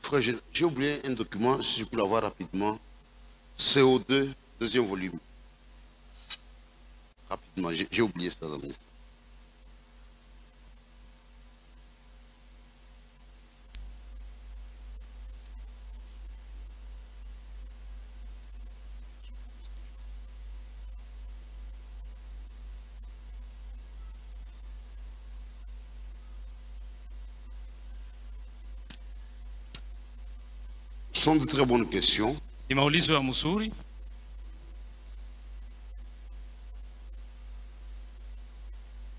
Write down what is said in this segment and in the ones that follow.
Frère, j'ai oublié un document, si je peux l'avoir rapidement. CO2, deuxième volume. Rapidement, j'ai oublié ça dans le liste. Ce sont de très bonnes questions. Ni maulizo ya mzuri.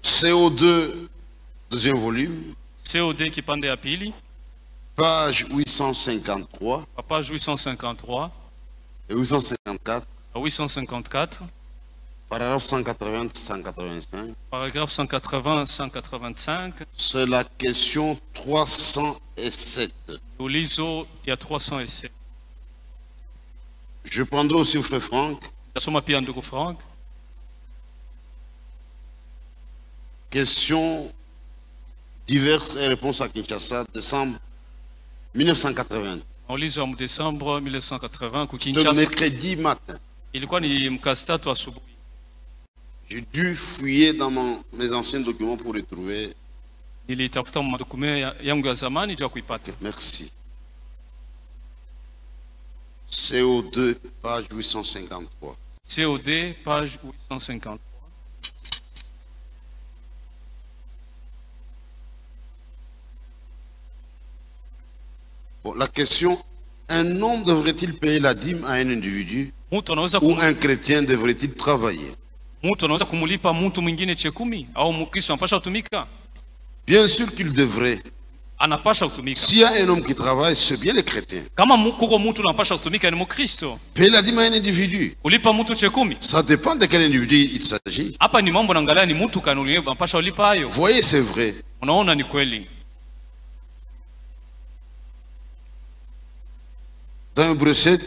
CO2, deuxième volume. COD kipande ya pili. Page 853 Page 853 et 854. à 854. Paragraphe 180-185. Paragraphe 180-185. C'est la question 307. Ulizo ya 307. Je prendrai aussi frère Franck. Tasoma pia ndugu Frank. Questions diverses et réponses à Kinshasa, décembre 1980. Ulizo wa Desembre 1980 ku C'était Kinshasa. mercredi matin. Ilikuwa ni mkasi tatu asubuhi. J'ai dû fouiller dans mes anciens documents pour retrouver. Nilitafuta madokume yangu ya zamani ndio kuipata. Merci. CO2, page 853. COD, page 853. Bon, la question, un homme devrait-il payer la dîme à un individu Mtu anaweza ou un chrétien devrait-il travailler? Mtu anaweza kumulipa mtu mwingine chekumi au Mkristo anapasha kutumika? Bien sûr qu'il devrait. Anapasha kutumika. S'il y a un homme qui travaille, c'est bien les chrétiens. Kama kuko mtu anapasha kutumika ni Mkristo. Payer la dîme à un individu. Kulipa mtu chekumi. Ça dépend de quel individu il s'agit. Hapa ni mambo naangalia ni mtu kanuni anapasha ulipa hayo. Voyez, c'est vrai. Unaona ni kweli. Dans Hébreux 7,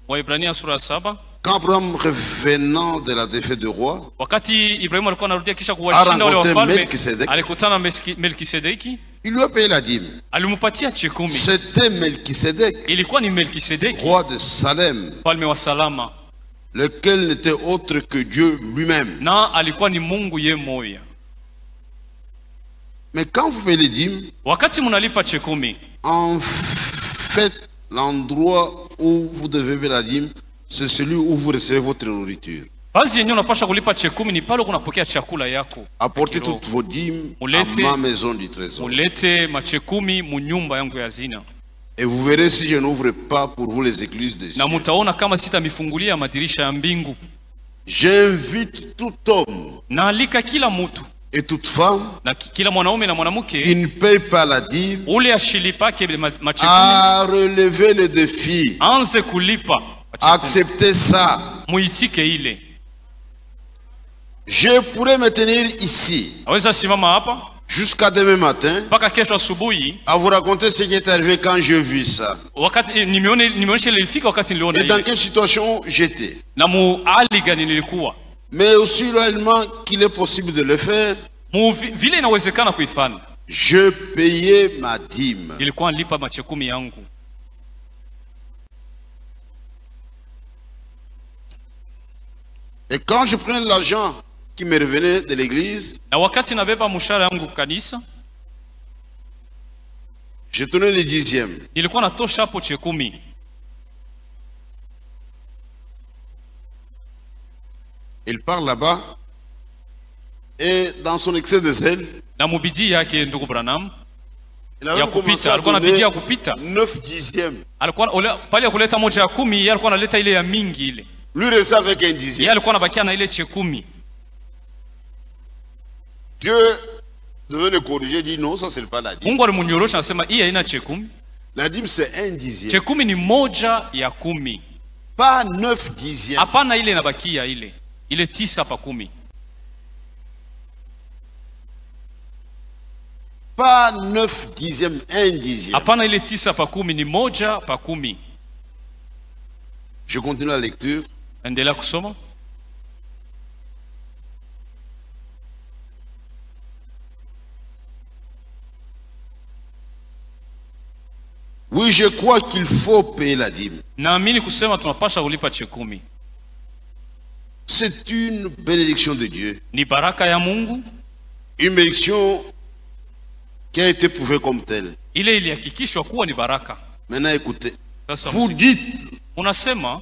Waebrania sura 7, quand Abraham revenant de la défaite de roi, wakati Ibrahimu alikuwa anarudia kisha kuwashinda wale wafalme, alikutana Melkisedeki. il lui a payé la dîme. Alimupatia chekumi. C'était Melchisedec, Ilikuwa ni Melkisedeki, roi de Salem, mfalme wa Salama, lequel n'était autre que Dieu lui-même. na alikuwa ni Mungu ye moya. Mais quand vous payez les dîmes, Wakati munalipa chekumi, en fait, l'endroit où vous devez payer la dîme, c'est celui où vous recevez votre nourriture. Fazi yenyewe unapasha kulipa chekumi ni pale kunapokea chakula yako. Apportez toutes vos dîmes à ma maison du trésor. Mulete machekumi munyumba yangu ya hazina. Et vous verrez si je n'ouvre pas pour vous les églises des cieux. Na mutaona kama sitamifungulia madirisha ya mbingu. J'invite tout homme Naalika kila mtu et toute femme na kila mwanaume na qui mwanamke ne paye pas la dîme ule ashilipake machekumi à relever le défi. anze kulipa machekumi. Acceptez ça. Muitike ile. Je pourrais me tenir ici Aweza simama hapa jusqu'à demain matin mpaka kesho asubuhi à vous raconter ce qui est arrivé quand j'ai vu ça. wakati nimeonyesha ilifika wakati niliona Et dans ile quelle situation j'étais. na hali gani nilikuwa. Mais aussi loyalement qu'il est possible de le faire, Vile inawezekana kuifanya. je payais ma dîme. Nilikuwa nilipa machekumi yangu. Et quand je prenais l'argent qui me revenait de l'église, Na wakati nabeba mshahara yangu kanisa, je tenais les dixièmes. nilikuwa natosha hapo chekumi. Il part là-bas et dans son excès de zèle, Na mubidi yake ndugu Branham il ya avait commencé kupita, à alikuwa na donner bidii ya kupita. 9 dixièmes. Alikuwa pale ya kuleta moja ya kumi, yeye alikuwa analeta ile ya mingi ile. Lui restait avec un Yeye dixième. alikuwa anabakia na ile chekumi. Dieu devait le corriger, dit non, ça c'est pas la dîme. Mungu alimunyorosha anasema hii haina chekumi. La dîme c'est un dixième. Chekumi ni moja ya kumi. Pas 9 dixièmes. Hapana ile inabakia ile. Ile 9 pa 10. Pas 9 dixièmes, un dixième. Hapana ile 9 pa 10 ni moja pa 10. Je continue la lecture. Endelea kusoma. Oui, Oui, je crois qu'il faut payer la dîme. Naamini kusema tunapasha kulipa chekumi. C'est une bénédiction de Dieu. Ni baraka ya Mungu. Une bénédiction qui a été prouvée comme telle. Ile ilihakikishwa kuwa ni baraka. Maintenant écoutez. Sasa vous dites, unasema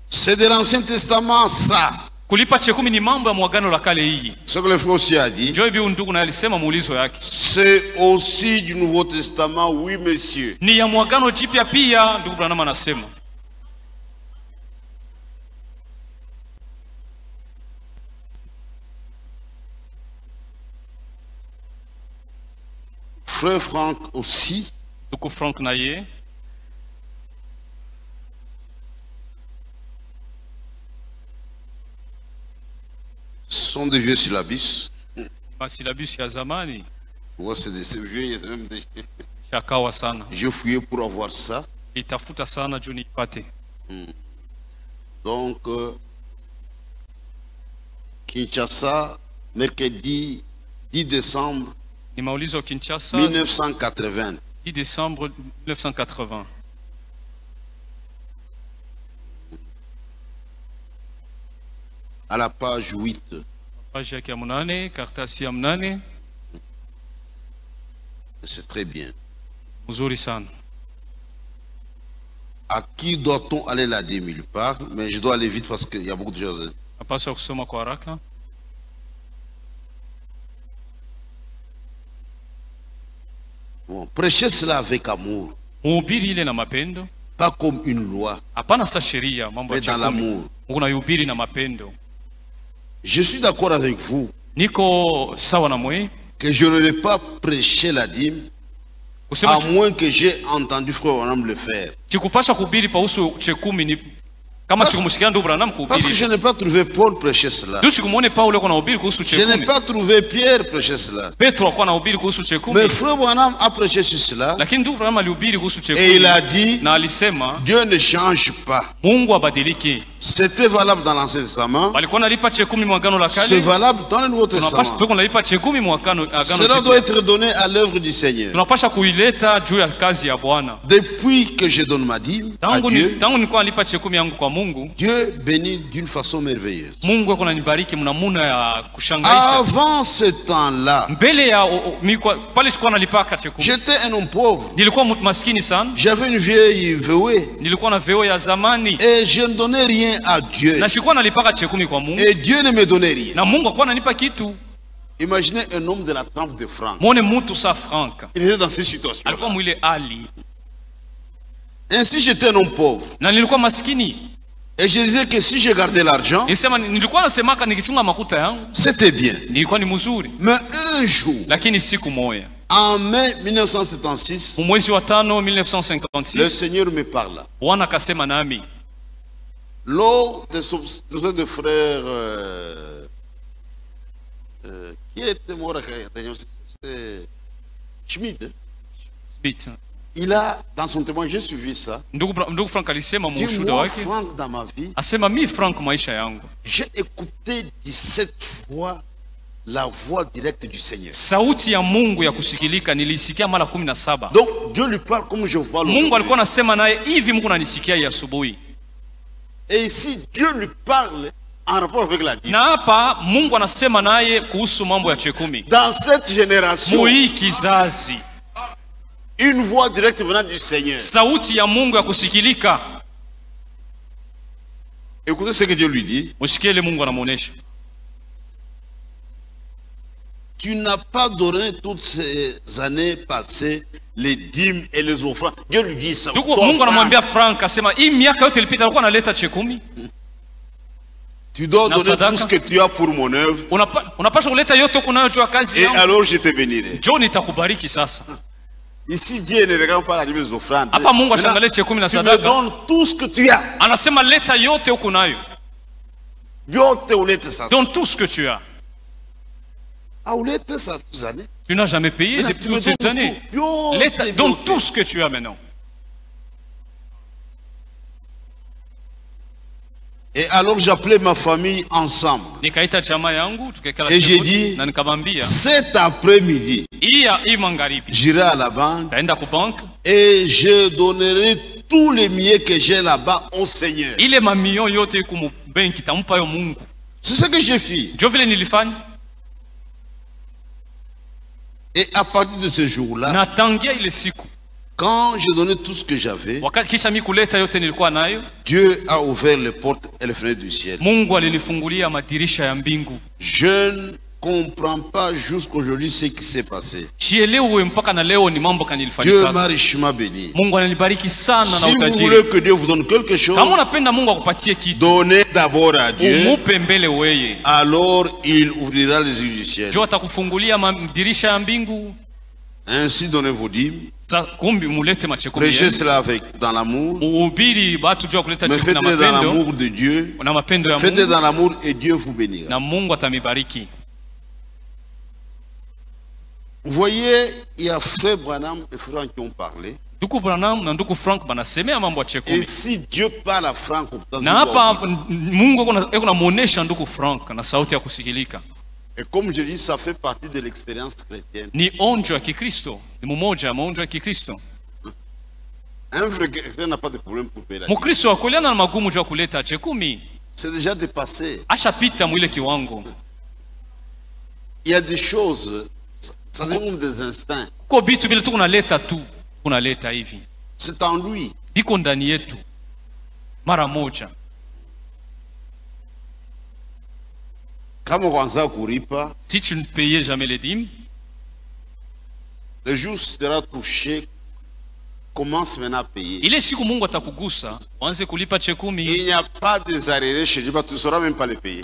c'est de l'Ancien Testament ça. Kulipa chekumi ni mambo ya mwagano la kale hii. Ce que le frère aussi a dit. Joy bi ndugu na alisema muulizo yake. C'est aussi du Nouveau Testament, oui monsieur. Ni ya mwagano jipya pia, ndugu Branham anasema. Frère Franck aussi. Ndugu Frank na ye. Sont des vieux syllabus. Syllabus ya zamani. Ouais, c'est des vieux. Shakawa sana. J'ai fouillé pour avoir ça. Itafuta sana juu nipate. Donc, Kinshasa, mercredi 10 décembre Ni maulizo Kinshasa 1980. 10 décembre 1980. À la page 8. Page yake ya 8, karatasi ya 8. C'est très bien. Mzuri sana. À qui doit-on aller la dîme? Il parle, mais je dois aller vite parce qu'il y a beaucoup de choses. Napaswa kusoma kwa haraka. Bon, prêchez cela avec amour. Mhubiri ile na mapendo. Pas comme une loi. Hapana sa sheria, mambo ya dans l'amour. Unahubiri na mapendo. Je suis d'accord avec vous. Niko sawa na mwe. Que je n'aurais pas prêché la dîme. À moins que j'ai entendu frère Branham le faire. Chikupasha kuhubiri pausu chekumi ni kama sikumsikia ndugu Branham kuhubiri. Parce que je n'ai pas trouvé Paul prêcher cela. Sikumwone Paulo kwa nahubiri kuhusu chekumi. Je n'ai pas trouvé Pierre prêcher cela. Petro kwa nahubiri kuhusu chekumi. Mais frère Branham a prêché sur cela. Lakini ndugu Branham alihubiri kuhusu chekumi. Et il a dit, na alisema Dieu ne change pas. Mungu abadiliki. C'était valable dans l'Ancien Testament. Walikuwa nalipa chekumi mwagano la kale. C'est valable dans le Nouveau Testament. Tunapasha nalipa chekumi mwagano agano. Cela doit être donné à l'œuvre du Seigneur. Tunapasha kuileta juu ya kazi ya Bwana. Depuis que je donne ma dîme à Dieu, tangu nilikuwa nalipa chekumi yangu kwa Mungu, Dieu bénit d'une façon merveilleuse. Mungu ako ananibariki mnamuna ya kushangaisha. Avant ce temps-là, mbele ya pale sikuwa nalipaka chekumi. J'étais un homme pauvre. Nilikuwa maskini sana. J'avais une vieille VW. Nilikuwa na VW ya zamani. Et je ne donnais rien à Dieu. Na sikuwa nalipaka chekumi kwa Mungu. Et Dieu ne me donnait rien. Na Mungu alikuwa ananipa kitu. Imaginez un homme de la trempe de Franck. Mwone mtu sa Franck. Il était dans cette situation. Alikuwa mwile hali. Ainsi j'étais un homme pauvre. Na nilikuwa maskini. Et je disais que si je gardais l'argent, nilikuwa nasemaka nikichunga makuta yangu, c'était bien. Nilikuwa ni mzuri. Mais un jour, lakini siku moja, en mai 1976, mwezi wa 5 1956, le Seigneur me parla. Bwana akasema nami. Lors de son de frère qui était mort à Schmidt. Il a, dans son témoin, j'ai suivi ça. Ndugu Frank alisema mushuhuda Moi, wake. Frank, dans ma vie, asema mi Frank maisha yangu, j'ai écouté 17 fois la voix directe du Seigneur. Sauti ya Mungu ya kusikilika nilisikia mara 17. Donc Dieu lui parle comme je vous parle. Mungu alikuwa anasema naye hivi, Mungu ananisikia ya asubuhi. Et ici Dieu lui parle en rapport avec la dîme. Na hapa Mungu anasema naye kuhusu mambo ya chekumi. Dans cette génération, Mui kizazi, une voix directe venant du Seigneur. Sauti ya Mungu ya kusikilika. Écoutez ce que Dieu lui dit. Usikie ile Mungu anamuonesha. Tu n'as pas donné toutes ces années passées les dîmes et les offrandes. Dieu lui dit ça. Mungu anamwambia Frank asema hii miaka yote ilipita alikuwa analeta chekumi. Tu dois donner tout ce que tu as pour mon œuvre. Unapaswa kuleta yote kunayo juu ya kazi yangu. Et alors je te bénirai. John nitakubariki sasa. Ici Dieu ne regarde pas la dîme et les offrandes. Hapa Mungu ashangalie chekumi na sadaka. Tu me donnes tout ce que tu as. Anasema leta yote ukunayo. Yote ulete sasa. Donne tout ce que tu as. Ah, ulete ça toutes les années. Tu n'as jamais payé depuis toutes ces années. Donne tout ce que tu as maintenant. Et alors j'appelais ma famille ensemble. Nikaita jamaa yangu tukekala et j'ai dit, cet après-midi, J'irai à la banque et je donnerai tous les milliers que j'ai là-bas au Seigneur. C'est ce que j'ai fait. Et à partir de ce jour-là, quand j'ai donné tout ce que j'avais, Dieu a ouvert les portes et les fenêtres du ciel. Je ne comprends pas jusqu'aujourd'hui ce qui s'est passé. Dieu m'a richement béni. Si vous voulez que Dieu vous donne quelque chose, donnez d'abord à Dieu. Alors il ouvrira les yeux du ciel. Ainsi donnez vos dîmes. Prêchez cela dans l'amour. Mais faites-le dans l'amour de Dieu. Faites-le dans l'amour et Dieu vous bénira. Vous voyez, il y a Frère Branham et Franck qui ont parlé. Et si Dieu parle à Franck, et comme je dis, ça fait partie de l'expérience chrétienne. Un vrai chrétien n'a pas de problème pour payer la dîme. C'est déjà dépassé. Il y a des choses, ça demande des instincts. C'est en lui. Si tu ne payais jamais les dîmes, le jour sera touché, commence maintenant à payer. Il n'y a pas des arriérés chez Dieu, tu ne sauras même pas les payer.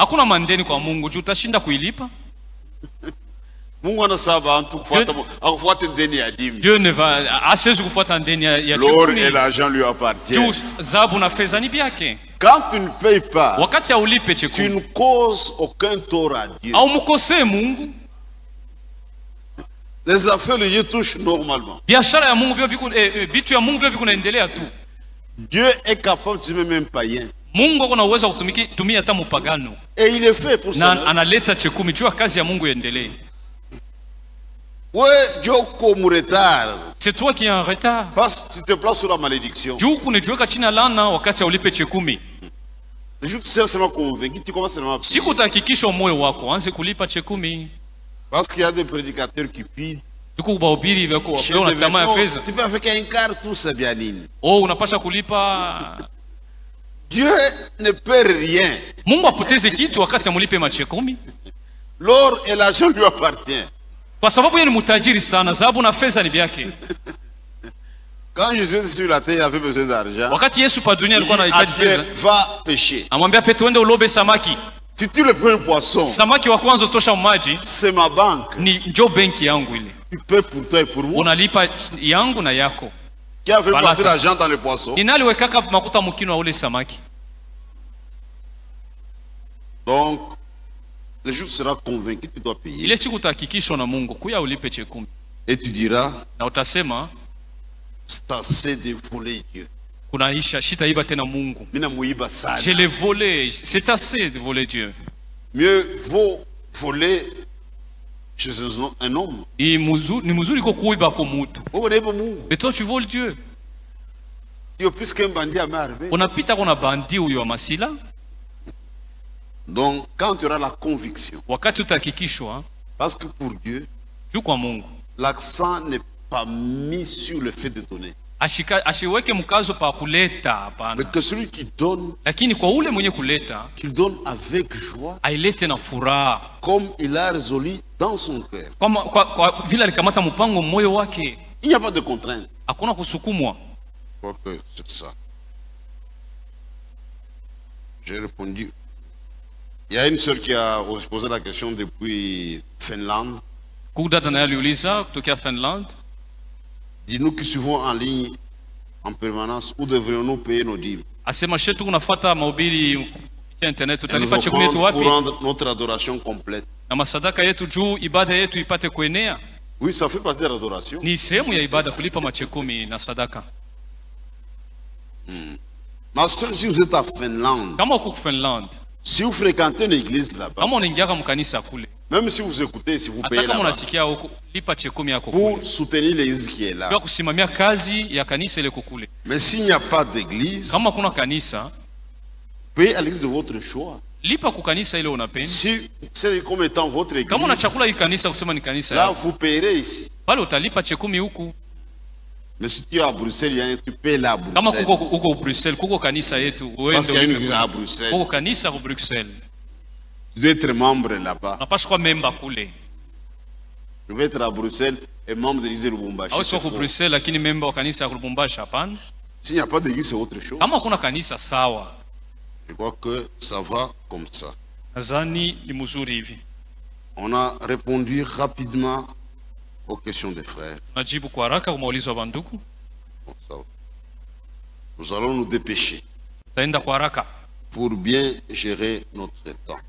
Dieu ne va l'or et l'argent lui appartiennent. Quand tu ne payes pas, tu ne causes aucun tort à Dieu. Les affaires de Dieu touchent normalement. Dieu est capable de tuer même païen. Et il est fait pour ça. C'est toi qui es en retard. Parce que tu te places sur la malédiction. Le jour où tu seras seulement convaincu, tu commences seulement à payer. Parce qu'il y a des prédicateurs qui pident. Tu peux avec un quart tout ça bien. Dieu ne perd rien. L'or et l'argent lui appartiennent. Quand Jésus était sur la terre, il avait besoin d'argent. Va pêcher. Si tu le prends un poisson, c'est ma banque. Tu paies pour toi et pour moi. Qui a fait passer l'argent dans le poisson? Donc, le jour sera convaincu que tu dois payer. Et tu diras, c'est assez de voler Dieu. Je l'ai volé, c'est assez de voler Dieu. Mieux vaut voler chez un homme. Mais toi tu voles Dieu. Donc quand tu auras la conviction, parce que pour Dieu, l'accent n'est pas mis sur le fait de donner. Mais que celui qui donne, qu'il donne avec joie, comme il a résolu dans son cœur. Il n'y a pas de contrainte. C'est ça. J'ai répondu. Il y a une sœur qui a posé la question depuis Finlande. Dis-nous qui suivons en ligne en permanence, où devrions-nous payer nos dîmes? Pour rendre notre adoration complète. Oui, ça fait partie de l'adoration. Ma soeur, si vous êtes à Finlande, si vous fréquentez une église là-bas, Même si vous écoutez, si vous payez pour soutenir l'église qui est là. Mais s'il n'y a pas d'église, payez à l'église de votre choix. Si c'est comme étant votre église, là vous payerez ici. Mais si tu es à Bruxelles, tu payes là à Bruxelles. Parce qu'il y a une église à Bruxelles. Tu dois être membre là-bas. Je vais être à Bruxelles et membre de l'église de Lubumbashi. S'il n'y a pas d'église, c'est autre chose. Je crois que ça va comme ça. On a répondu rapidement aux questions des frères. Nous allons nous dépêcher pour bien gérer notre temps.